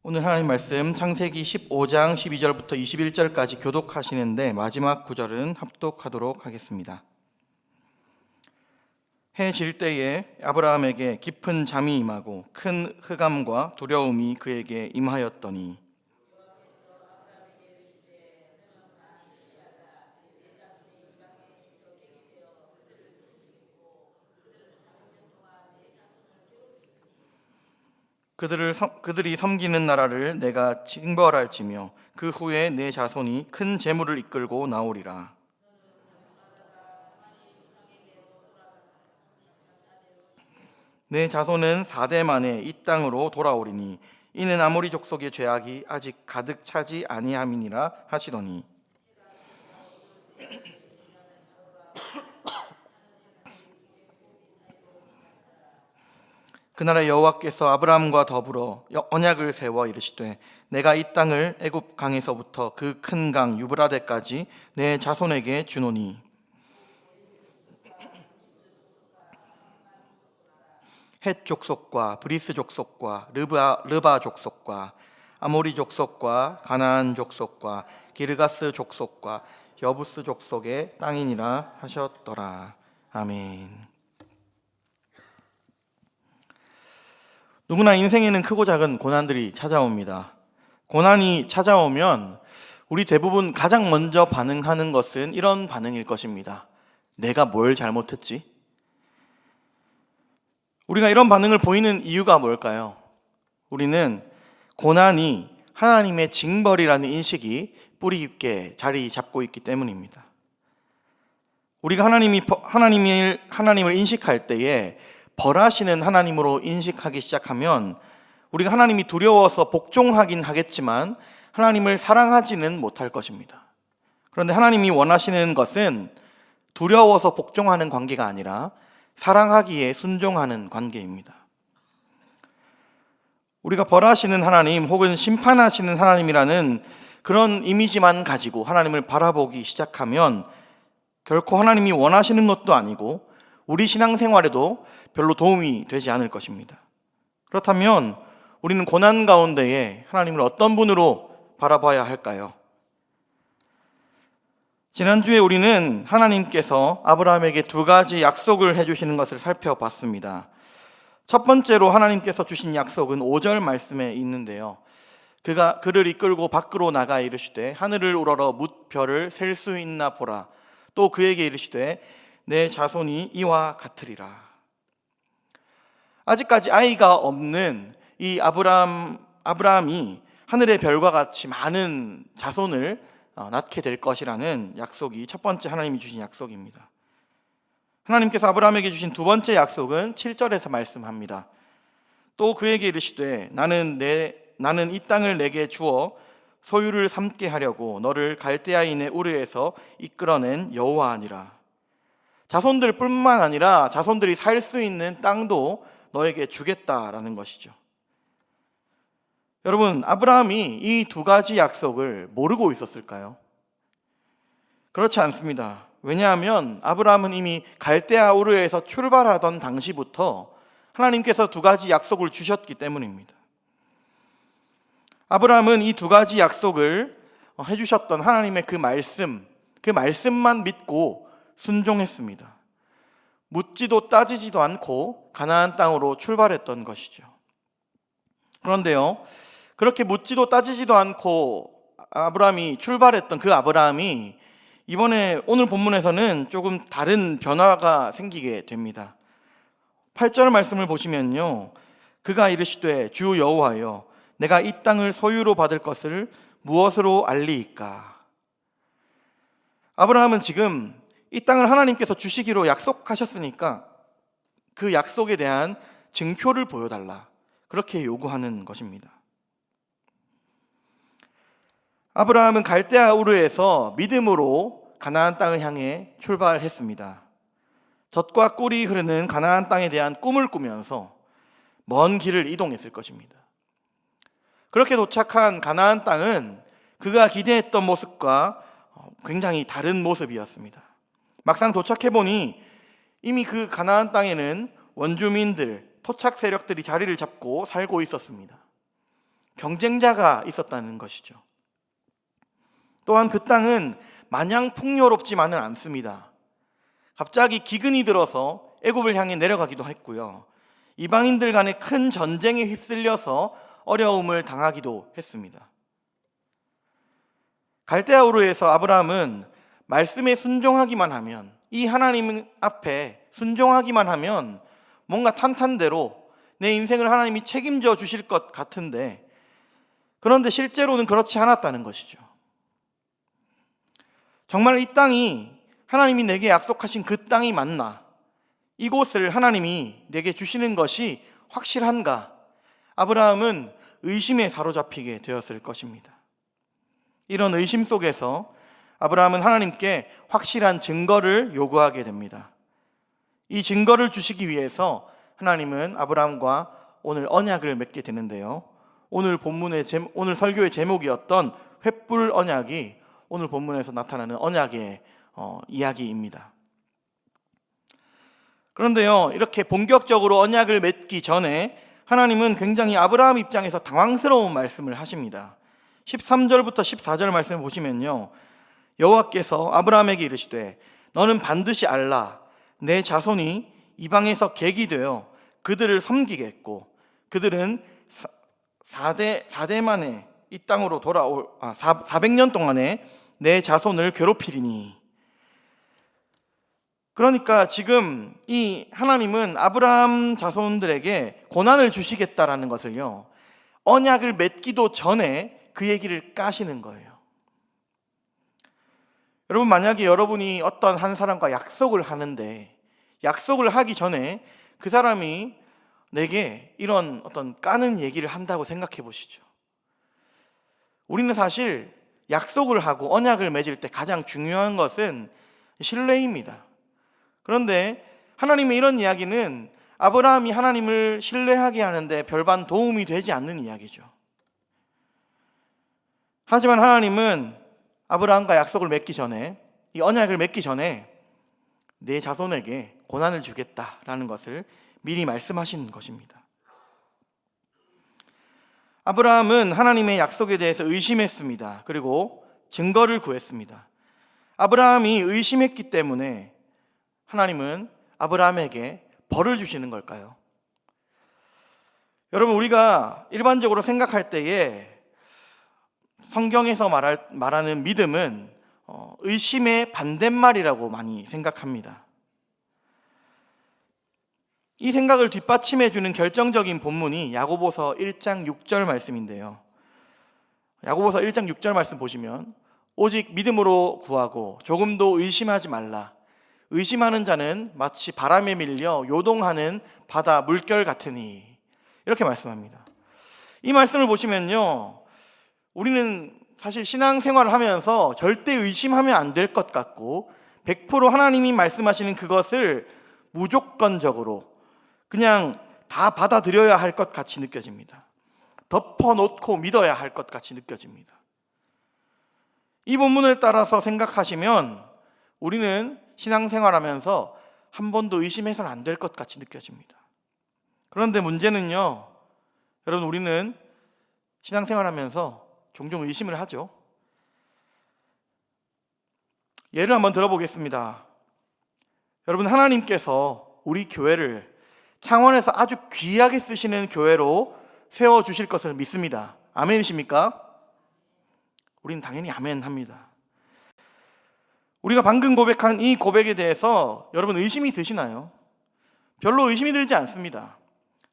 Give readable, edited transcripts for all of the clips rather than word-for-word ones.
오늘 하나님 말씀 창세기 15장 12절부터 21절까지 교독하시는데 마지막 구절은 합독하도록 하겠습니다. 해 질 때에 아브라함에게 깊은 잠이 임하고 큰 흑암과 두려움이 그에게 임하였더니 그들이 섬기는 나라를 내가 징벌할지며 그 후에 내 자손이 큰 재물을 이끌고 나오리라. 내 자손은 4대 만에 이 땅으로 돌아오리니 이는 아모리 족속의 죄악이 아직 가득 차지 아니함이니라 하시더니 그날에 여호와께서 아브라함과 더불어 언약을 세워 이르시되 내가 이 땅을 애굽 강에서부터 그 큰 강 유브라데까지 내 자손에게 주노니 헷 족속과 브리스 족속과 르바 족속과 아모리 족속과 가나안 족속과 기르가스 족속과 여부스 족속의 땅이니라 하셨더라. 아멘. 누구나 인생에는 크고 작은 고난들이 찾아옵니다. 고난이 찾아오면 우리 대부분 가장 먼저 반응하는 것은 이런 반응일 것입니다. 내가 뭘 잘못했지? 우리가 이런 반응을 보이는 이유가 뭘까요? 우리는 고난이 하나님의 징벌이라는 인식이 뿌리 깊게 자리 잡고 있기 때문입니다. 우리가 하나님을 인식할 때에 벌하시는 하나님으로 인식하기 시작하면 우리가 하나님이 두려워서 복종하긴 하겠지만 하나님을 사랑하지는 못할 것입니다. 그런데 하나님이 원하시는 것은 두려워서 복종하는 관계가 아니라 사랑하기에 순종하는 관계입니다. 우리가 벌하시는 하나님 혹은 심판하시는 하나님이라는 그런 이미지만 가지고 하나님을 바라보기 시작하면 결코 하나님이 원하시는 것도 아니고 우리 신앙생활에도 별로 도움이 되지 않을 것입니다. 그렇다면 우리는 고난 가운데에 하나님을 어떤 분으로 바라봐야 할까요? 지난주에 우리는 하나님께서 아브라함에게 두 가지 약속을 해주시는 것을 살펴봤습니다. 첫 번째로 하나님께서 주신 약속은 5절 말씀에 있는데요. 그를 이끌고 밖으로 나가 이르시되 하늘을 우러러 뭇별을 셀 수 있나 보라. 또 그에게 이르시되 내 자손이 이와 같으리라. 아직까지 아이가 없는 이 아브라함이 하늘의 별과 같이 많은 자손을 낳게 될 것이라는 약속이 첫 번째 하나님이 주신 약속입니다. 하나님께서 아브라함에게 주신 두 번째 약속은 7절에서 말씀합니다. 또 그에게 이르시되 나는 이 땅을 내게 주어 소유를 삼게 하려고 너를 갈대아인의 우르에서 이끌어낸 여호와니라. 자손들뿐만 아니라 자손들이 살 수 있는 땅도 너에게 주겠다라는 것이죠. 여러분, 아브라함이 이 두 가지 약속을 모르고 있었을까요? 그렇지 않습니다. 왜냐하면 아브라함은 이미 갈대아 우르에서 출발하던 당시부터 하나님께서 두 가지 약속을 주셨기 때문입니다. 아브라함은 이 두 가지 약속을 해주셨던 하나님의 그 말씀만 믿고 순종했습니다. 묻지도 따지지도 않고 가나안 땅으로 출발했던 것이죠. 그런데요, 그렇게 묻지도 따지지도 않고 아브라함이 출발했던 그 아브라함이 이번에 오늘 본문에서는 조금 다른 변화가 생기게 됩니다. 8절 말씀을 보시면요, 그가 이르시되 주 여호와여 내가 이 땅을 소유로 받을 것을 무엇으로 알리이까? 아브라함은 지금 이 땅을 하나님께서 주시기로 약속하셨으니까 그 약속에 대한 증표를 보여달라, 그렇게 요구하는 것입니다. 아브라함은 갈대아 우르에서 믿음으로 가나안 땅을 향해 출발했습니다. 젖과 꿀이 흐르는 가나안 땅에 대한 꿈을 꾸면서 먼 길을 이동했을 것입니다. 그렇게 도착한 가나안 땅은 그가 기대했던 모습과 굉장히 다른 모습이었습니다. 막상 도착해보니 이미 그 가나안 땅에는 원주민들, 토착 세력들이 자리를 잡고 살고 있었습니다. 경쟁자가 있었다는 것이죠. 또한 그 땅은 마냥 풍요롭지만은 않습니다. 갑자기 기근이 들어서 애굽을 향해 내려가기도 했고요. 이방인들 간의 큰 전쟁에 휩쓸려서 어려움을 당하기도 했습니다. 갈대아 우르에서 아브라함은 말씀에 순종하기만 하면, 이 하나님 앞에 순종하기만 하면 뭔가 탄탄대로 내 인생을 하나님이 책임져 주실 것 같은데, 그런데 실제로는 그렇지 않았다는 것이죠. 정말 이 땅이 하나님이 내게 약속하신 그 땅이 맞나? 이곳을 하나님이 내게 주시는 것이 확실한가? 아브라함은 의심에 사로잡히게 되었을 것입니다. 이런 의심 속에서 아브라함은 하나님께 확실한 증거를 요구하게 됩니다. 이 증거를 주시기 위해서 하나님은 아브라함과 오늘 언약을 맺게 되는데요. 오늘 설교의 제목이었던 횃불 언약이 오늘 본문에서 나타나는 언약의 이야기입니다. 그런데요, 이렇게 본격적으로 언약을 맺기 전에 하나님은 굉장히 아브라함 입장에서 당황스러운 말씀을 하십니다. 13절부터 14절 말씀을 보시면요, 여호와께서 아브라함에게 이르시되 너는 반드시 알라. 내 자손이 이방에서 객이 되어 그들을 섬기겠고 그들은 4대 만에 이 땅으로 400년 동안에 내 자손을 괴롭히리니. 그러니까 지금 이 하나님은 아브라함 자손들에게 고난을 주시겠다라는 것을요, 언약을 맺기도 전에 그 얘기를 까시는 거예요. 여러분, 만약에 여러분이 어떤 한 사람과 약속을 하는데 약속을 하기 전에 그 사람이 내게 이런 어떤 까는 얘기를 한다고 생각해 보시죠. 우리는 사실 약속을 하고 언약을 맺을 때 가장 중요한 것은 신뢰입니다. 그런데 하나님의 이런 이야기는 아브라함이 하나님을 신뢰하게 하는데 별반 도움이 되지 않는 이야기죠. 하지만 하나님은 아브라함과 약속을 맺기 전에, 이 언약을 맺기 전에 내 자손에게 고난을 주겠다라는 것을 미리 말씀하신 것입니다. 아브라함은 하나님의 약속에 대해서 의심했습니다. 그리고 증거를 구했습니다. 아브라함이 의심했기 때문에 하나님은 아브라함에게 벌을 주시는 걸까요? 여러분, 우리가 일반적으로 생각할 때에 성경에서 말하는 믿음은 의심의 반대말이라고 많이 생각합니다. 이 생각을 뒷받침해주는 결정적인 본문이 야고보서 1장 6절 말씀인데요. 야고보서 1장 6절 말씀 보시면 오직 믿음으로 구하고 조금도 의심하지 말라. 의심하는 자는 마치 바람에 밀려 요동하는 바다 물결 같으니. 이렇게 말씀합니다. 이 말씀을 보시면요, 우리는 사실 신앙생활을 하면서 절대 의심하면 안 될 것 같고 100% 하나님이 말씀하시는 그것을 무조건적으로 그냥 다 받아들여야 할 것 같이 느껴집니다. 덮어놓고 믿어야 할 것 같이 느껴집니다. 이 본문을 따라서 생각하시면 우리는 신앙생활하면서 한 번도 의심해서는 안 될 것 같이 느껴집니다. 그런데 문제는요, 여러분, 우리는 신앙생활하면서 종종 의심을 하죠. 예를 한번 들어보겠습니다. 여러분, 하나님께서 우리 교회를 창원에서 아주 귀하게 쓰시는 교회로 세워주실 것을 믿습니다. 아멘이십니까? 우리는 당연히 아멘합니다. 우리가 방금 고백한 이 고백에 대해서 여러분 의심이 드시나요? 별로 의심이 들지 않습니다.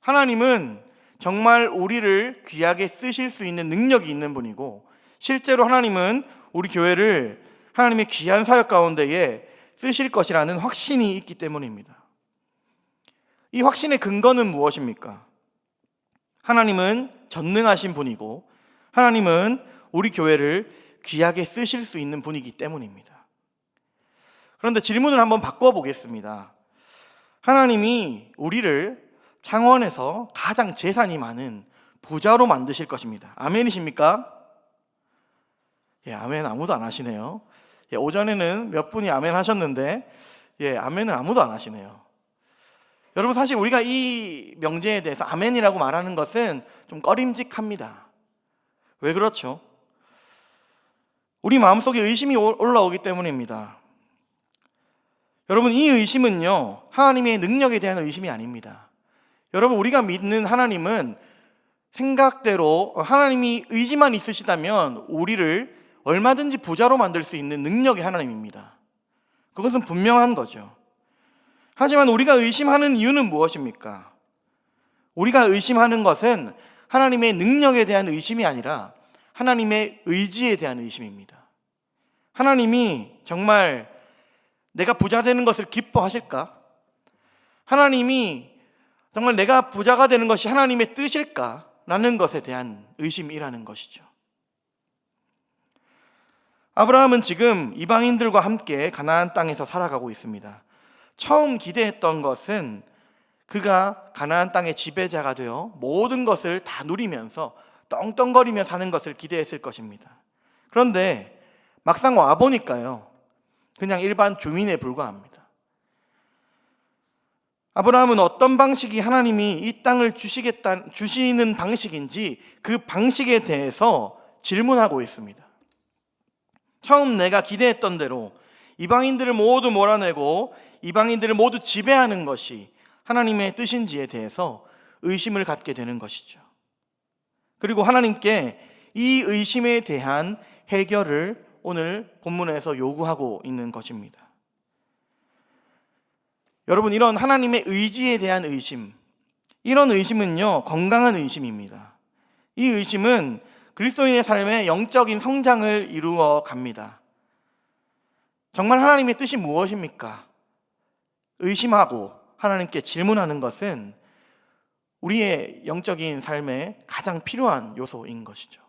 하나님은 정말 우리를 귀하게 쓰실 수 있는 능력이 있는 분이고, 실제로 하나님은 우리 교회를 하나님의 귀한 사역 가운데에 쓰실 것이라는 확신이 있기 때문입니다. 이 확신의 근거는 무엇입니까? 하나님은 전능하신 분이고 하나님은 우리 교회를 귀하게 쓰실 수 있는 분이기 때문입니다. 그런데 질문을 한번 바꿔보겠습니다. 하나님이 우리를 창원에서 가장 재산이 많은 부자로 만드실 것입니다. 아멘이십니까? 예, 아멘 아무도 안 하시네요. 예, 오전에는 몇 분이 아멘 하셨는데, 예, 아멘은 아무도 안 하시네요. 여러분, 사실 우리가 이 명제에 대해서 아멘이라고 말하는 것은 좀 꺼림직합니다. 왜 그렇죠? 우리 마음속에 의심이 올라오기 때문입니다. 여러분, 이 의심은요, 하나님의 능력에 대한 의심이 아닙니다. 여러분, 우리가 믿는 하나님은 생각대로 하나님이 의지만 있으시다면 우리를 얼마든지 부자로 만들 수 있는 능력의 하나님입니다. 그것은 분명한 거죠. 하지만 우리가 의심하는 이유는 무엇입니까? 우리가 의심하는 것은 하나님의 능력에 대한 의심이 아니라 하나님의 의지에 대한 의심입니다. 하나님이 정말 내가 부자 되는 것을 기뻐하실까? 하나님이 정말 내가 부자가 되는 것이 하나님의 뜻일까? 라는 것에 대한 의심이라는 것이죠. 아브라함은 지금 이방인들과 함께 가나안 땅에서 살아가고 있습니다. 처음 기대했던 것은 그가 가나안 땅의 지배자가 되어 모든 것을 다 누리면서 떵떵거리며 사는 것을 기대했을 것입니다. 그런데 막상 와보니까요, 그냥 일반 주민에 불과합니다. 아브라함은 어떤 방식이 하나님이 이 땅을 주시는 방식인지 그 방식에 대해서 질문하고 있습니다. 처음 내가 기대했던 대로 이방인들을 모두 몰아내고 이방인들을 모두 지배하는 것이 하나님의 뜻인지에 대해서 의심을 갖게 되는 것이죠. 그리고 하나님께 이 의심에 대한 해결을 오늘 본문에서 요구하고 있는 것입니다. 여러분, 이런 하나님의 의지에 대한 의심, 이런 의심은요, 건강한 의심입니다. 이 의심은 그리스도인의 삶에 영적인 성장을 이루어 갑니다. 정말 하나님의 뜻이 무엇입니까? 의심하고 하나님께 질문하는 것은 우리의 영적인 삶에 가장 필요한 요소인 것이죠.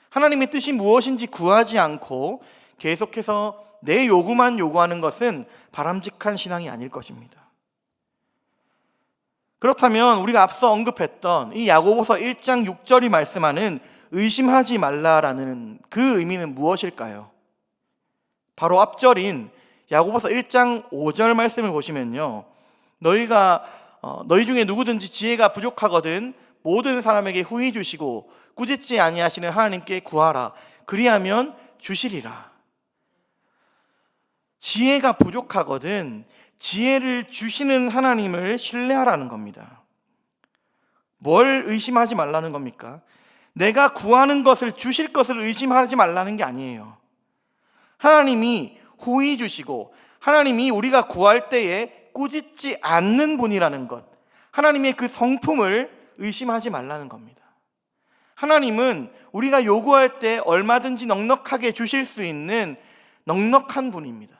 하나님의 뜻이 무엇인지 구하지 않고 계속해서 내 요구만 요구하는 것은 바람직한 신앙이 아닐 것입니다. 그렇다면 우리가 앞서 언급했던 이 야고보서 1장 6절이 말씀하는 의심하지 말라라는 그 의미는 무엇일까요? 바로 앞절인 야고보서 1장 5절 말씀을 보시면요, 너희 중에 누구든지 지혜가 부족하거든 모든 사람에게 후히 주시고 꾸짖지 아니하시는 하나님께 구하라. 그리하면 주시리라. 지혜가 부족하거든 지혜를 주시는 하나님을 신뢰하라는 겁니다. 뭘 의심하지 말라는 겁니까? 내가 구하는 것을 주실 것을 의심하지 말라는 게 아니에요. 하나님이 후히 주시고 하나님이 우리가 구할 때에 꾸짖지 않는 분이라는 것, 하나님의 그 성품을 의심하지 말라는 겁니다. 하나님은 우리가 요구할 때 얼마든지 넉넉하게 주실 수 있는 넉넉한 분입니다.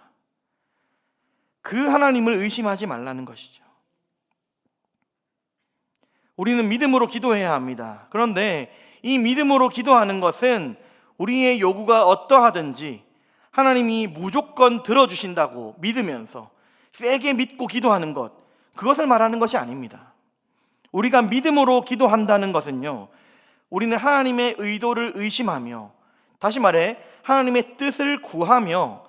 그 하나님을 의심하지 말라는 것이죠. 우리는 믿음으로 기도해야 합니다. 그런데 이 믿음으로 기도하는 것은 우리의 요구가 어떠하든지 하나님이 무조건 들어주신다고 믿으면서 세게 믿고 기도하는 것, 그것을 말하는 것이 아닙니다. 우리가 믿음으로 기도한다는 것은요, 우리는 하나님의 의도를 의심하며, 다시 말해 하나님의 뜻을 구하며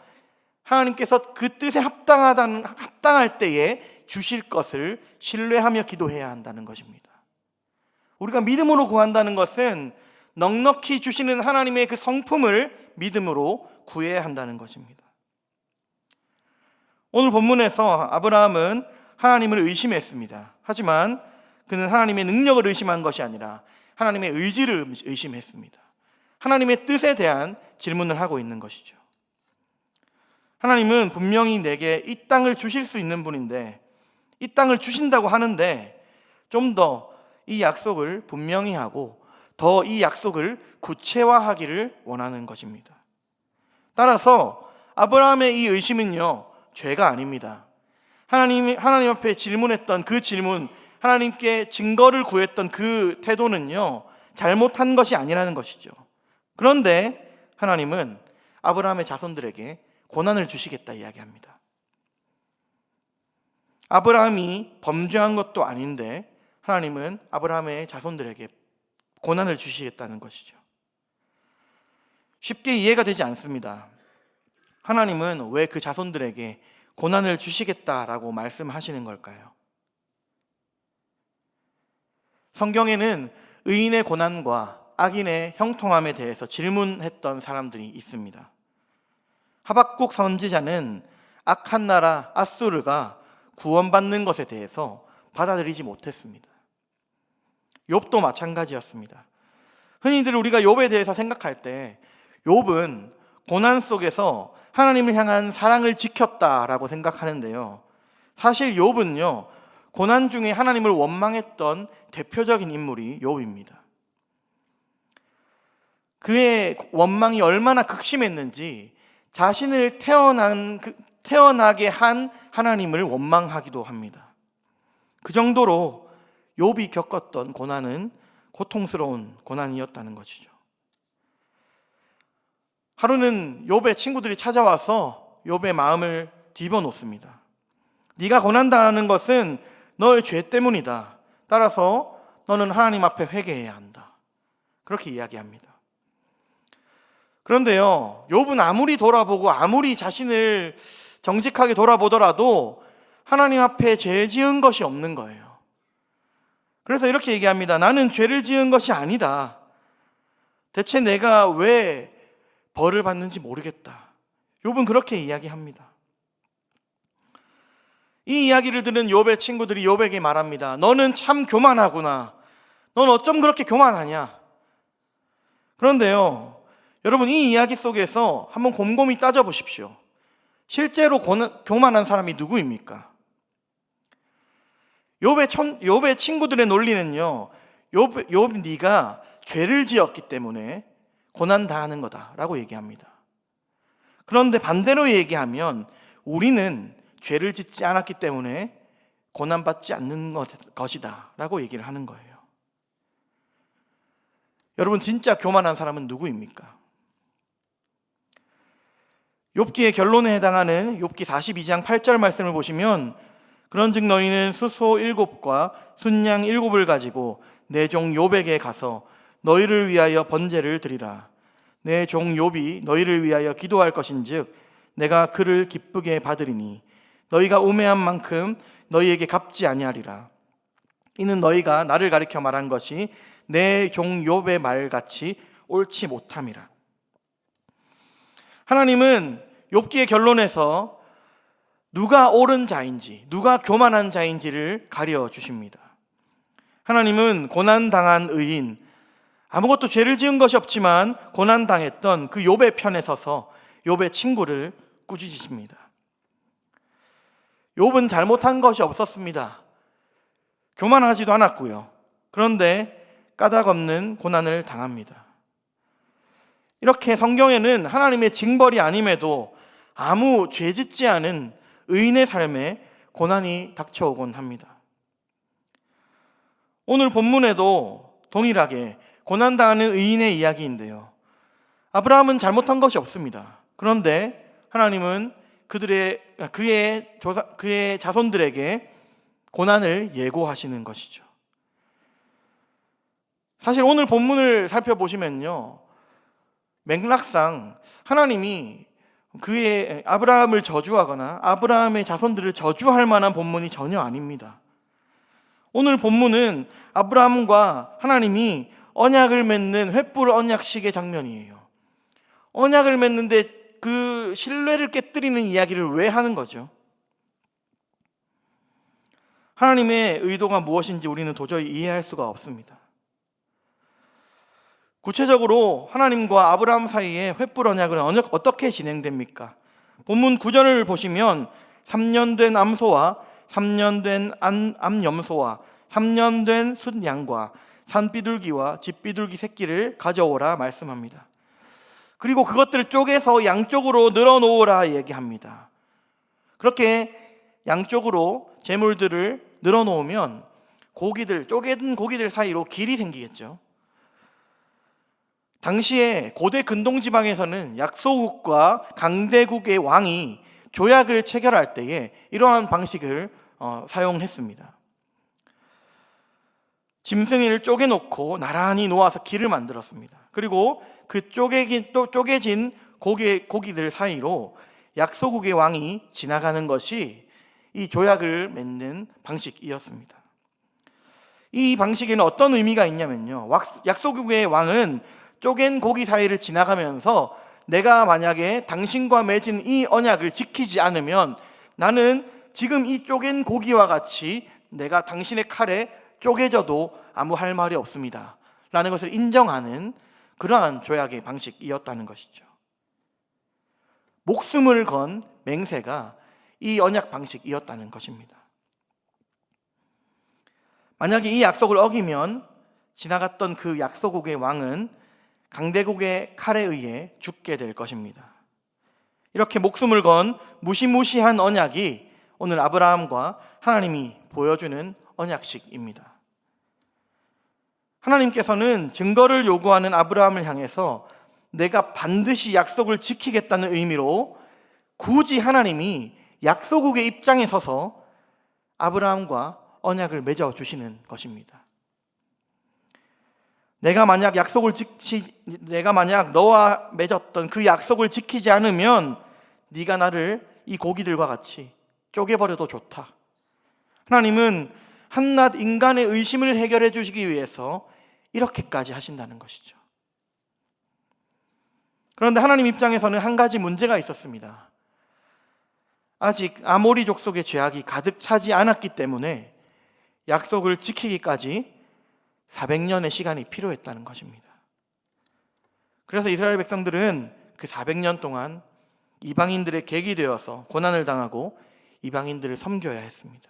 하나님께서 그 뜻에 합당할 때에 주실 것을 신뢰하며 기도해야 한다는 것입니다. 우리가 믿음으로 구한다는 것은 넉넉히 주시는 하나님의 그 성품을 믿음으로 구해야 한다는 것입니다. 오늘 본문에서 아브라함은 하나님을 의심했습니다. 하지만 그는 하나님의 능력을 의심한 것이 아니라 하나님의 의지를 의심했습니다. 하나님의 뜻에 대한 질문을 하고 있는 것이죠. 하나님은 분명히 내게 이 땅을 주실 수 있는 분인데, 이 땅을 주신다고 하는데 좀 더 이 약속을 분명히 하고 더 이 약속을 구체화하기를 원하는 것입니다. 따라서 아브라함의 이 의심은요, 죄가 아닙니다. 하나님 앞에 질문했던 그 질문, 하나님께 증거를 구했던 그 태도는요, 잘못한 것이 아니라는 것이죠. 그런데 하나님은 아브라함의 자손들에게 고난을 주시겠다 이야기합니다. 아브라함이 범죄한 것도 아닌데 하나님은 아브라함의 자손들에게 고난을 주시겠다는 것이죠. 쉽게 이해가 되지 않습니다. 하나님은 왜 그 자손들에게 고난을 주시겠다라고 말씀하시는 걸까요? 성경에는 의인의 고난과 악인의 형통함에 대해서 질문했던 사람들이 있습니다. 하박국 선지자는 악한 나라 아수르가 구원받는 것에 대해서 받아들이지 못했습니다. 욥도 마찬가지였습니다. 흔히들 우리가 욥에 대해서 생각할 때 욥은 고난 속에서 하나님을 향한 사랑을 지켰다라고 생각하는데요. 사실 욥은요, 고난 중에 하나님을 원망했던 대표적인 인물이 욥입니다. 그의 원망이 얼마나 극심했는지 자신을 태어나게 한 하나님을 원망하기도 합니다. 그 정도로 욥이 겪었던 고난은 고통스러운 고난이었다는 것이죠. 하루는 욥의 친구들이 찾아와서 욥의 마음을 뒤집어놓습니다. 네가 고난당하는 것은 너의 죄 때문이다. 따라서 너는 하나님 앞에 회개해야 한다. 그렇게 이야기합니다. 그런데요, 욥은 아무리 돌아보고 아무리 자신을 정직하게 돌아보더라도 하나님 앞에 죄 지은 것이 없는 거예요. 그래서 이렇게 얘기합니다. 나는 죄를 지은 것이 아니다. 대체 내가 왜 벌을 받는지 모르겠다. 욥은 그렇게 이야기합니다. 이 이야기를 들은 욥의 친구들이 욥에게 말합니다. 너는 참 교만하구나. 넌 어쩜 그렇게 교만하냐. 그런데요, 여러분, 이 이야기 속에서 한번 곰곰이 따져보십시오. 실제로 교만한 사람이 누구입니까? 욥의 친구들의 논리는요, 욥 네가 죄를 지었기 때문에 고난당하는 거다라고 얘기합니다. 그런데 반대로 얘기하면 우리는 죄를 짓지 않았기 때문에 고난받지 않는 것이다 라고 얘기를 하는 거예요. 여러분, 진짜 교만한 사람은 누구입니까? 욥기의 결론에 해당하는 욥기 42장 8절 말씀을 보시면 그런즉 너희는 수소 7과 순양 7을 가지고 내 종 욥에게 가서 너희를 위하여 번제를 드리라. 내 종 욥이 너희를 위하여 기도할 것인즉 내가 그를 기쁘게 받으리니 너희가 우매한 만큼 너희에게 갚지 아니하리라. 이는 너희가 나를 가리켜 말한 것이 내 종 욥의 말같이 옳지 못함이라. 하나님은 욥기의 결론에서 누가 옳은 자인지, 누가 교만한 자인지를 가려 주십니다. 하나님은 고난당한 의인, 아무것도 죄를 지은 것이 없지만 고난당했던 그 욥의 편에 서서 욥의 친구를 꾸짖으십니다. 욥은 잘못한 것이 없었습니다. 교만하지도 않았고요. 그런데 까닭없는 고난을 당합니다. 이렇게 성경에는 하나님의 징벌이 아님에도 아무 죄 짓지 않은 의인의 삶에 고난이 닥쳐오곤 합니다. 오늘 본문에도 동일하게 고난당하는 의인의 이야기인데요. 아브라함은 잘못한 것이 없습니다. 그런데 하나님은 그의 자손들에게 고난을 예고하시는 것이죠. 사실 오늘 본문을 살펴보시면요, 맥락상 하나님이 그의 아브라함을 저주하거나 아브라함의 자손들을 저주할 만한 본문이 전혀 아닙니다. 오늘 본문은 아브라함과 하나님이 언약을 맺는 횃불 언약식의 장면이에요. 언약을 맺는데 그 신뢰를 깨뜨리는 이야기를 왜 하는 거죠? 하나님의 의도가 무엇인지 우리는 도저히 이해할 수가 없습니다. 구체적으로 하나님과 아브라함 사이에 횃불 언약은 어떻게 진행됩니까? 본문 9절을 보시면 3년 된 암소와 3년 된 암염소와 3년 된 순양과 산비둘기와 집비둘기 새끼를 가져오라 말씀합니다. 그리고 그것들을 쪼개서 양쪽으로 늘어놓으라 얘기합니다. 그렇게 양쪽으로 제물들을 늘어놓으면 쪼개진 고기들 사이로 길이 생기겠죠. 당시에 고대 근동지방에서는 약소국과 강대국의 왕이 조약을 체결할 때에 이러한 방식을 사용했습니다. 짐승을 쪼개놓고 나란히 놓아서 길을 만들었습니다. 그리고 그 쪼개진 고기들 사이로 약소국의 왕이 지나가는 것이 이 조약을 맺는 방식이었습니다. 이 방식에는 어떤 의미가 있냐면요, 약속의 왕은 쪼갠 고기 사이를 지나가면서 내가 만약에 당신과 맺은 이 언약을 지키지 않으면 나는 지금 이 쪼갠 고기와 같이 내가 당신의 칼에 쪼개져도 아무 할 말이 없습니다 라는 것을 인정하는 그러한 조약의 방식이었다는 것이죠. 목숨을 건 맹세가 이 언약 방식이었다는 것입니다. 만약에 이 약속을 어기면 지나갔던 그 약소국의 왕은 강대국의 칼에 의해 죽게 될 것입니다. 이렇게 목숨을 건 무시무시한 언약이 오늘 아브라함과 하나님이 보여주는 언약식입니다. 하나님께서는 증거를 요구하는 아브라함을 향해서 내가 반드시 약속을 지키겠다는 의미로 굳이 하나님이 약소국의 입장에 서서 아브라함과 언약을 맺어 주시는 것입니다. 내가 만약 너와 맺었던 그 약속을 지키지 않으면 네가 나를 이 고기들과 같이 쪼개버려도 좋다. 하나님은 한낱 인간의 의심을 해결해 주시기 위해서 이렇게까지 하신다는 것이죠. 그런데 하나님 입장에서는 한 가지 문제가 있었습니다. 아직 아모리 족속의 죄악이 가득 차지 않았기 때문에 약속을 지키기까지 400년의 시간이 필요했다는 것입니다. 그래서 이스라엘 백성들은 그 400년 동안 이방인들의 객이 되어서 고난을 당하고 이방인들을 섬겨야 했습니다.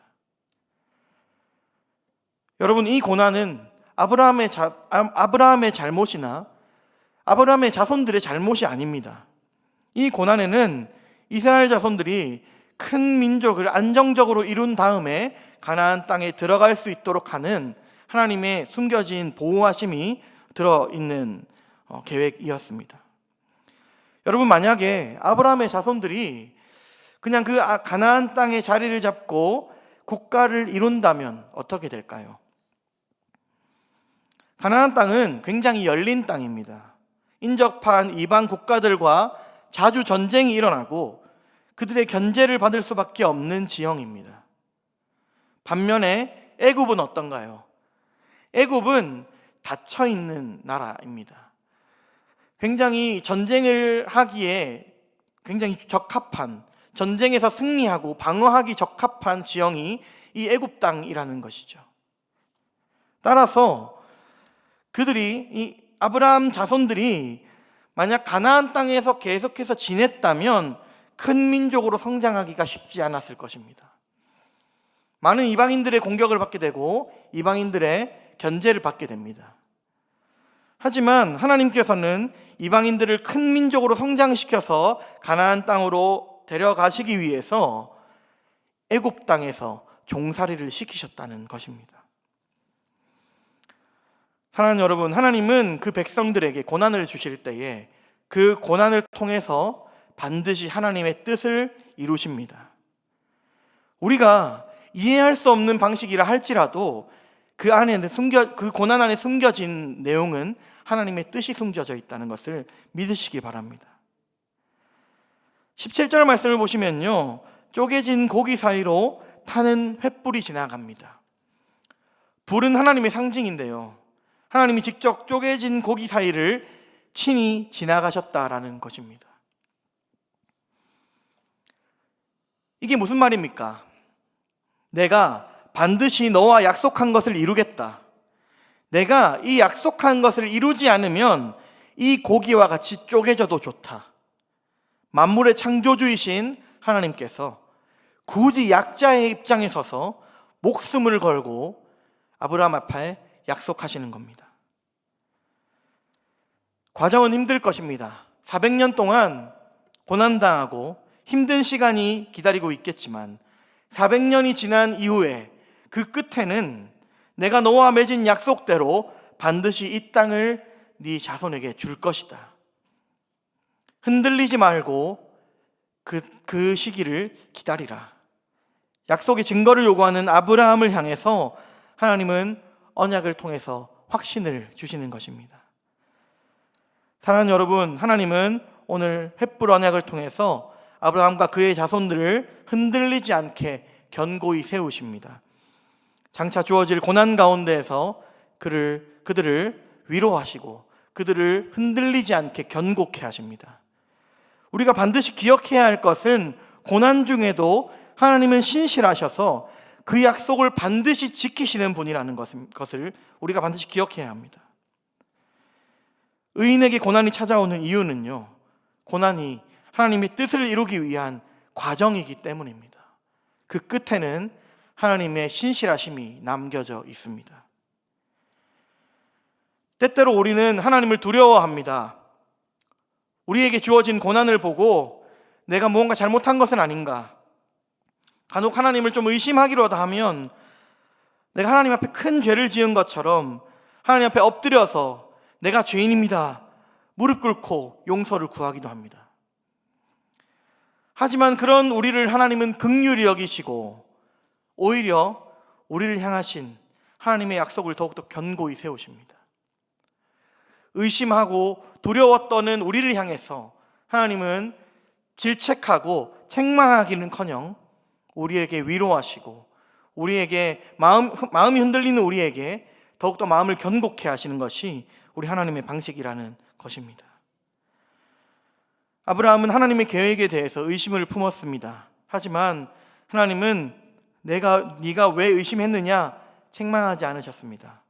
여러분, 이 고난은 아브라함의 잘못이나 아브라함의 자손들의 잘못이 아닙니다. 이 고난에는 이스라엘 자손들이 큰 민족을 안정적으로 이룬 다음에 가나안 땅에 들어갈 수 있도록 하는 하나님의 숨겨진 보호하심이 들어있는 계획이었습니다. 여러분, 만약에 아브라함의 자손들이 그냥 그 가나안 땅에 자리를 잡고 국가를 이룬다면 어떻게 될까요? 가나안 땅은 굉장히 열린 땅입니다. 인접한 이방 국가들과 자주 전쟁이 일어나고 그들의 견제를 받을 수밖에 없는 지형입니다. 반면에 애굽은 어떤가요? 애굽은 닫혀있는 나라입니다. 굉장히 전쟁을 하기에 굉장히 적합한, 전쟁에서 승리하고 방어하기 적합한 지형이 이 애굽 땅이라는 것이죠. 따라서 이 아브라함 자손들이 만약 가나안 땅에서 계속해서 지냈다면 큰 민족으로 성장하기가 쉽지 않았을 것입니다. 많은 이방인들의 공격을 받게 되고 이방인들의 견제를 받게 됩니다. 하지만 하나님께서는 이방인들을 큰 민족으로 성장시켜서 가나안 땅으로 데려가시기 위해서 애굽 땅에서 종살이를 시키셨다는 것입니다. 사랑하는 여러분, 하나님은 그 백성들에게 고난을 주실 때에 그 고난을 통해서 반드시 하나님의 뜻을 이루십니다. 우리가 이해할 수 없는 방식이라 할지라도 그 고난 안에 숨겨진 내용은 하나님의 뜻이 숨겨져 있다는 것을 믿으시기 바랍니다. 17절 말씀을 보시면요, 쪼개진 고기 사이로 타는 횃불이 지나갑니다. 불은 하나님의 상징인데요, 하나님이 직접 쪼개진 고기 사이를 친히 지나가셨다라는 것입니다. 이게 무슨 말입니까? 내가 반드시 너와 약속한 것을 이루겠다. 내가 이 약속한 것을 이루지 않으면 이 고기와 같이 쪼개져도 좋다. 만물의 창조주이신 하나님께서 굳이 약자의 입장에 서서 목숨을 걸고 아브라함 앞에 약속하시는 겁니다. 과정은 힘들 것입니다. 400년 동안 고난당하고 힘든 시간이 기다리고 있겠지만 400년이 지난 이후에 그 끝에는 내가 너와 맺은 약속대로 반드시 이 땅을 네 자손에게 줄 것이다. 흔들리지 말고 그 시기를 기다리라. 약속의 증거를 요구하는 아브라함을 향해서 하나님은 언약을 통해서 확신을 주시는 것입니다. 사랑하는 여러분, 하나님은 오늘 횃불 언약을 통해서 아브라함과 그의 자손들을 흔들리지 않게 견고히 세우십니다. 장차 주어질 고난 가운데에서 그들을 위로하시고 그들을 흔들리지 않게 견고케 하십니다. 우리가 반드시 기억해야 할 것은 고난 중에도 하나님은 신실하셔서 그 약속을 반드시 지키시는 분이라는 것을 우리가 반드시 기억해야 합니다. 의인에게 고난이 찾아오는 이유는요, 고난이 하나님의 뜻을 이루기 위한 과정이기 때문입니다. 그 끝에는 하나님의 신실하심이 남겨져 있습니다. 때때로 우리는 하나님을 두려워합니다. 우리에게 주어진 고난을 보고 내가 무언가 잘못한 것은 아닌가, 간혹 하나님을 좀 의심하기로 하면 내가 하나님 앞에 큰 죄를 지은 것처럼 하나님 앞에 엎드려서 내가 죄인입니다, 무릎 꿇고 용서를 구하기도 합니다. 하지만 그런 우리를 하나님은 긍휼히 여기시고 오히려 우리를 향하신 하나님의 약속을 더욱더 견고히 세우십니다. 의심하고 두려워 떠는 우리를 향해서 하나님은 질책하고 책망하기는커녕 우리에게 위로하시고 우리에게 마음이 흔들리는 우리에게 더욱더 마음을 견고케 하시는 것이 우리 하나님의 방식이라는 것입니다. 아브라함은 하나님의 계획에 대해서 의심을 품었습니다. 하지만 하나님은 네가 왜 의심했느냐 책망하지 않으셨습니다.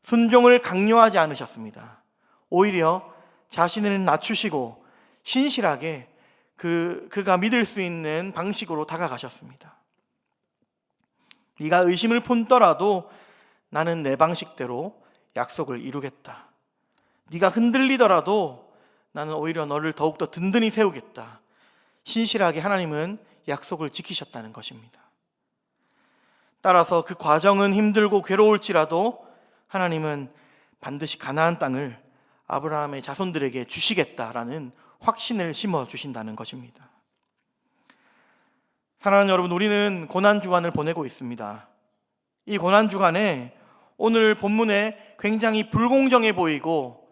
순종을 강요하지 않으셨습니다. 오히려 자신을 낮추시고 신실하게 그가 믿을 수 있는 방식으로 다가가셨습니다. 네가 의심을 품더라도 나는 내 방식대로 약속을 이루겠다. 네가 흔들리더라도 나는 오히려 너를 더욱더 든든히 세우겠다. 신실하게 하나님은 약속을 지키셨다는 것입니다. 따라서 그 과정은 힘들고 괴로울지라도 하나님은 반드시 가나안 땅을 아브라함의 자손들에게 주시겠다라는 확신을 심어주신다는 것입니다. 사랑하는 여러분, 우리는 고난주간을 보내고 있습니다. 이 고난주간에 오늘 본문에 굉장히 불공정해 보이고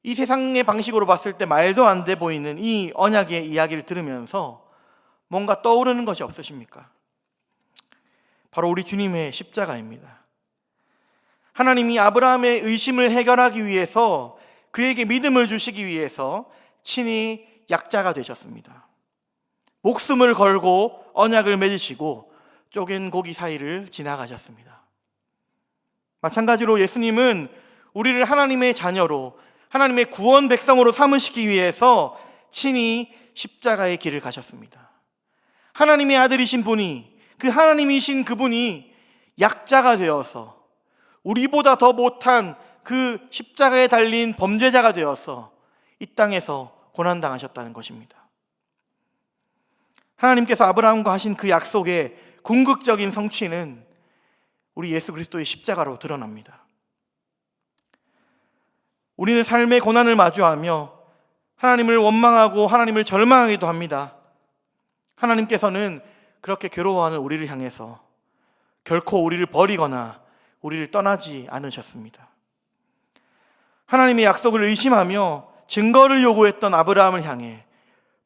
이 세상의 방식으로 봤을 때 말도 안 돼 보이는 이 언약의 이야기를 들으면서 뭔가 떠오르는 것이 없으십니까? 바로 우리 주님의 십자가입니다. 하나님이 아브라함의 의심을 해결하기 위해서 그에게 믿음을 주시기 위해서 친히 약자가 되셨습니다. 목숨을 걸고 언약을 맺으시고 쪼갠 고기 사이를 지나가셨습니다. 마찬가지로 예수님은 우리를 하나님의 자녀로 하나님의 구원 백성으로 삼으시기 위해서 친히 십자가의 길을 가셨습니다. 하나님의 아들이신 분이, 그 하나님이신 그분이 약자가 되어서 우리보다 더 못한 그 십자가에 달린 범죄자가 되어서 이 땅에서 고난당하셨다는 것입니다. 하나님께서 아브라함과 하신 그 약속의 궁극적인 성취는 우리 예수 그리스도의 십자가로 드러납니다. 우리는 삶의 고난을 마주하며 하나님을 원망하고 하나님을 절망하기도 합니다. 하나님께서는 그렇게 괴로워하는 우리를 향해서 결코 우리를 버리거나 우리를 떠나지 않으셨습니다. 하나님의 약속을 의심하며 증거를 요구했던 아브라함을 향해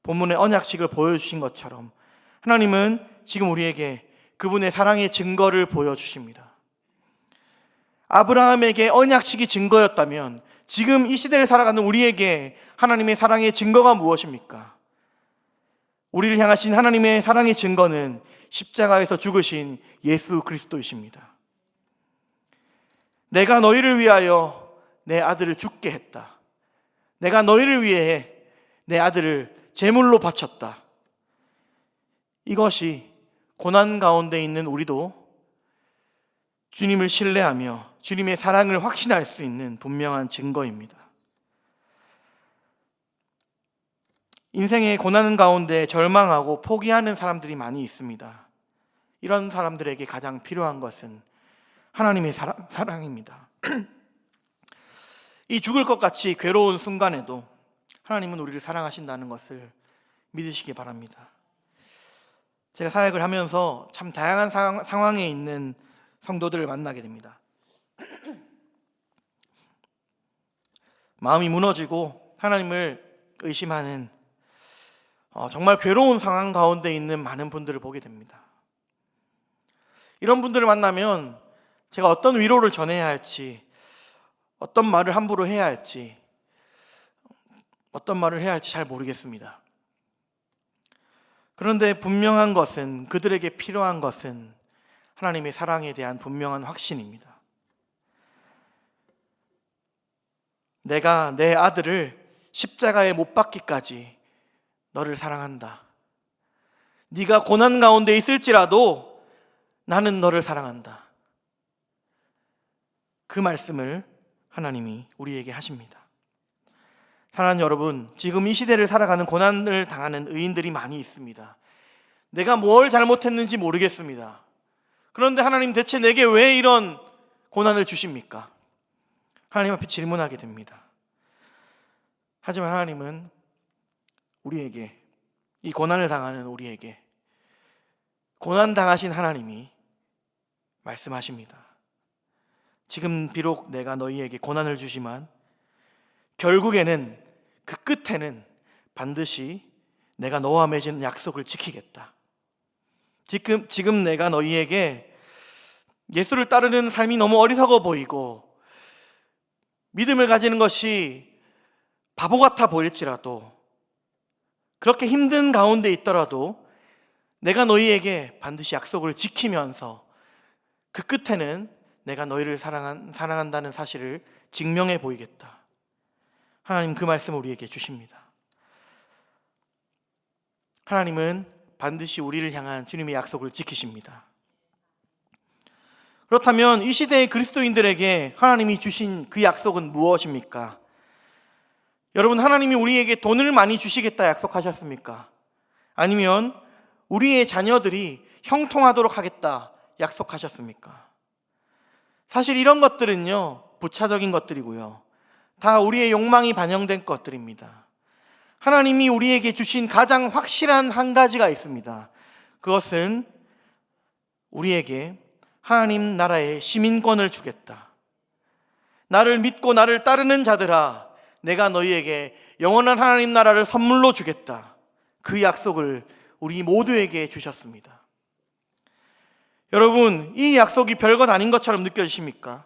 본문의 언약식을 보여주신 것처럼 하나님은 지금 우리에게 그분의 사랑의 증거를 보여주십니다. 아브라함에게 언약식이 증거였다면 지금 이 시대를 살아가는 우리에게 하나님의 사랑의 증거가 무엇입니까? 우리를 향하신 하나님의 사랑의 증거는 십자가에서 죽으신 예수 그리스도이십니다. 내가 너희를 위하여 내 아들을 죽게 했다. 내가 너희를 위해 내 아들을 제물로 바쳤다. 이것이 고난 가운데 있는 우리도 주님을 신뢰하며 주님의 사랑을 확신할 수 있는 분명한 증거입니다. 인생의 고난 가운데 절망하고 포기하는 사람들이 많이 있습니다. 이런 사람들에게 가장 필요한 것은 하나님의 사랑입니다. 이 죽을 것 같이 괴로운 순간에도 하나님은 우리를 사랑하신다는 것을 믿으시기 바랍니다. 제가 사역을 하면서 참 다양한 상황에 있는 성도들을 만나게 됩니다. 마음이 무너지고 하나님을 의심하는 정말 괴로운 상황 가운데 있는 많은 분들을 보게 됩니다. 이런 분들을 만나면 제가 어떤 위로를 전해야 할지, 어떤 말을 함부로 해야 할지, 어떤 말을 해야 할지 잘 모르겠습니다. 그런데 분명한 것은, 그들에게 필요한 것은 하나님의 사랑에 대한 분명한 확신입니다. 내가 내 아들을 십자가에 못 박기까지 너를 사랑한다. 네가 고난 가운데 있을지라도 나는 너를 사랑한다. 그 말씀을 하나님이 우리에게 하십니다. 사랑하는 여러분, 지금 이 시대를 살아가는 고난을 당하는 의인들이 많이 있습니다. 내가 뭘 잘못했는지 모르겠습니다. 그런데 하나님, 대체 내게 왜 이런 고난을 주십니까? 하나님 앞에 질문하게 됩니다. 하지만 하나님은 우리에게, 이 고난을 당하는 우리에게, 고난 당하신 하나님이 말씀하십니다. 지금 비록 내가 너희에게 고난을 주지만 결국에는, 그 끝에는 반드시 내가 너와 맺은 약속을 지키겠다. 지금 내가 너희에게 예수를 따르는 삶이 너무 어리석어 보이고 믿음을 가지는 것이 바보 같아 보일지라도, 그렇게 힘든 가운데 있더라도 내가 너희에게 반드시 약속을 지키면서 그 끝에는 내가 너희를 사랑한다는 사실을 증명해 보이겠다. 하나님 그 말씀을 우리에게 주십니다. 하나님은 반드시 우리를 향한 주님의 약속을 지키십니다. 그렇다면 이 시대의 그리스도인들에게 하나님이 주신 그 약속은 무엇입니까? 여러분, 하나님이 우리에게 돈을 많이 주시겠다 약속하셨습니까? 아니면 우리의 자녀들이 형통하도록 하겠다 약속하셨습니까? 사실 이런 것들은요, 부차적인 것들이고요, 다 우리의 욕망이 반영된 것들입니다. 하나님이 우리에게 주신 가장 확실한 한 가지가 있습니다. 그것은 우리에게 하나님 나라의 시민권을 주겠다. 나를 믿고 나를 따르는 자들아, 내가 너희에게 영원한 하나님 나라를 선물로 주겠다. 그 약속을 우리 모두에게 주셨습니다. 여러분, 이 약속이 별것 아닌 것처럼 느껴지십니까?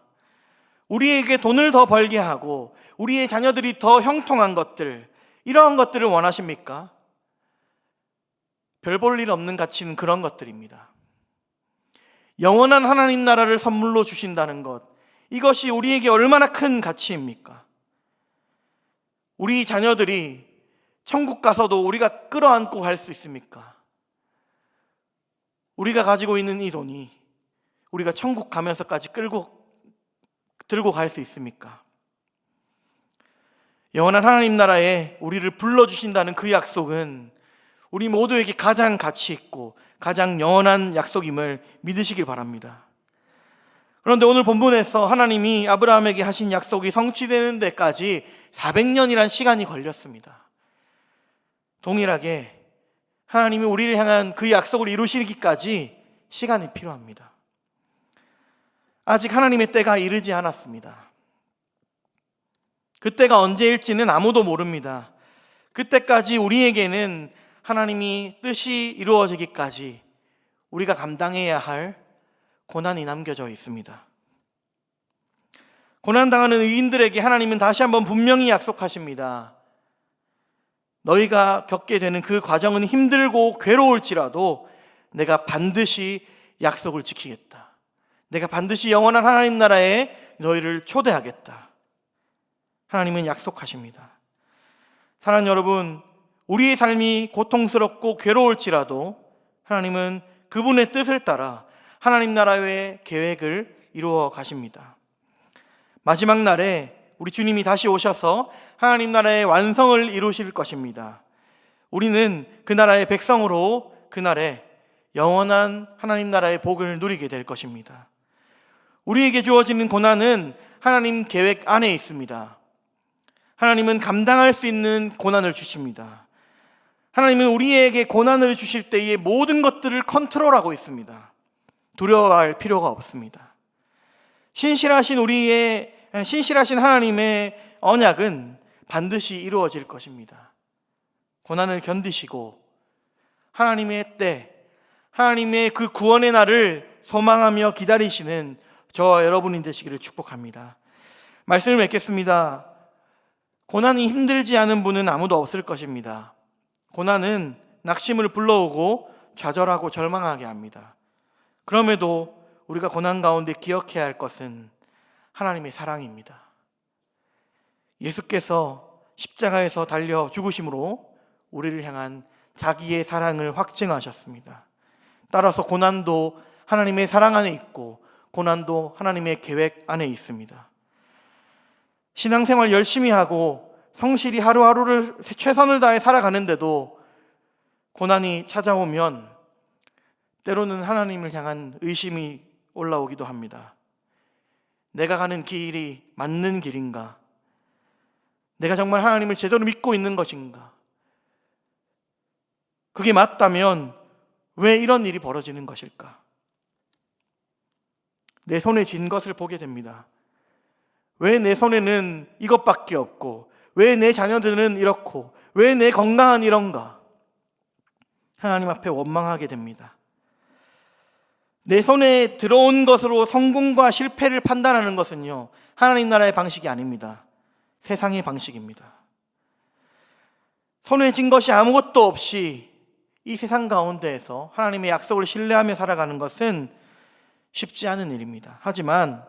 우리에게 돈을 더 벌게 하고 우리의 자녀들이 더 형통한 것들, 이러한 것들을 원하십니까? 별 볼 일 없는 가치는 그런 것들입니다. 영원한 하나님 나라를 선물로 주신다는 것, 이것이 우리에게 얼마나 큰 가치입니까? 우리 자녀들이 천국 가서도 우리가 끌어안고 갈 수 있습니까? 우리가 가지고 있는 이 돈이 우리가 천국 가면서까지 들고 갈 수 있습니까? 영원한 하나님 나라에 우리를 불러주신다는 그 약속은 우리 모두에게 가장 가치 있고 가장 영원한 약속임을 믿으시길 바랍니다. 그런데 오늘 본문에서 하나님이 아브라함에게 하신 약속이 성취되는 데까지 400년이란 시간이 걸렸습니다. 동일하게 하나님이 우리를 향한 그 약속을 이루시기까지 시간이 필요합니다. 아직 하나님의 때가 이르지 않았습니다. 그때가 언제일지는 아무도 모릅니다. 그때까지 우리에게는 하나님이 뜻이 이루어지기까지 우리가 감당해야 할 고난이 남겨져 있습니다. 고난당하는 의인들에게 하나님은 다시 한번 분명히 약속하십니다. 너희가 겪게 되는 그 과정은 힘들고 괴로울지라도 내가 반드시 약속을 지키겠다. 내가 반드시 영원한 하나님 나라에 너희를 초대하겠다. 하나님은 약속하십니다. 사랑하는 여러분, 우리의 삶이 고통스럽고 괴로울지라도 하나님은 그분의 뜻을 따라 하나님 나라의 계획을 이루어 가십니다. 마지막 날에 우리 주님이 다시 오셔서 하나님 나라의 완성을 이루실 것입니다. 우리는 그 나라의 백성으로 그날에 영원한 하나님 나라의 복을 누리게 될 것입니다. 우리에게 주어지는 고난은 하나님 계획 안에 있습니다. 하나님은 감당할 수 있는 고난을 주십니다. 하나님은 우리에게 고난을 주실 때의 모든 것들을 컨트롤하고 있습니다. 두려워할 필요가 없습니다. 신실하신 하나님의 언약은 반드시 이루어질 것입니다. 고난을 견디시고 하나님의 때, 하나님의 그 구원의 날을 소망하며 기다리시는 저와 여러분이 되시기를 축복합니다. 말씀을 맺겠습니다. 고난이 힘들지 않은 분은 아무도 없을 것입니다. 고난은 낙심을 불러오고 좌절하고 절망하게 합니다. 그럼에도 우리가 고난 가운데 기억해야 할 것은 하나님의 사랑입니다. 예수께서 십자가에서 달려 죽으심으로 우리를 향한 자기의 사랑을 확증하셨습니다. 따라서 고난도 하나님의 사랑 안에 있고 고난도 하나님의 계획 안에 있습니다. 신앙생활 열심히 하고 성실히 하루하루를 최선을 다해 살아가는데도 고난이 찾아오면 때로는 하나님을 향한 의심이 올라오기도 합니다. 내가 가는 길이 맞는 길인가? 내가 정말 하나님을 제대로 믿고 있는 것인가? 그게 맞다면 왜 이런 일이 벌어지는 것일까? 내 손에 쥔 것을 보게 됩니다. 왜 내 손에는 이것밖에 없고, 왜 내 자녀들은 이렇고, 왜 내 건강은 이런가? 하나님 앞에 원망하게 됩니다. 내 손에 들어온 것으로 성공과 실패를 판단하는 것은요, 하나님 나라의 방식이 아닙니다. 세상의 방식입니다. 손에 쥔 것이 아무것도 없이 이 세상 가운데에서 하나님의 약속을 신뢰하며 살아가는 것은 쉽지 않은 일입니다. 하지만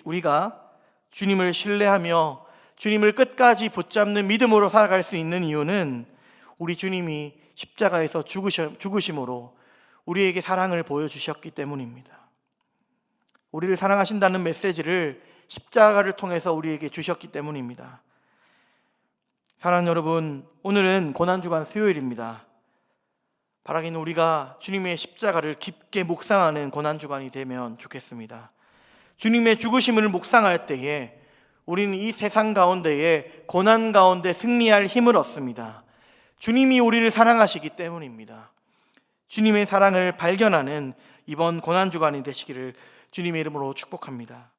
우리가 주님을 신뢰하며 주님을 끝까지 붙잡는 믿음으로 살아갈 수 있는 이유는 우리 주님이 십자가에서 죽으심으로 우리에게 사랑을 보여주셨기 때문입니다. 우리를 사랑하신다는 메시지를 십자가를 통해서 우리에게 주셨기 때문입니다. 사랑하는 여러분, 오늘은 고난주간 수요일입니다. 바라기는 우리가 주님의 십자가를 깊게 묵상하는 고난주간이 되면 좋겠습니다. 주님의 죽으심을 묵상할 때에 우리는 이 세상 가운데에 고난 가운데 승리할 힘을 얻습니다. 주님이 우리를 사랑하시기 때문입니다. 주님의 사랑을 발견하는 이번 고난주간이 되시기를 주님의 이름으로 축복합니다.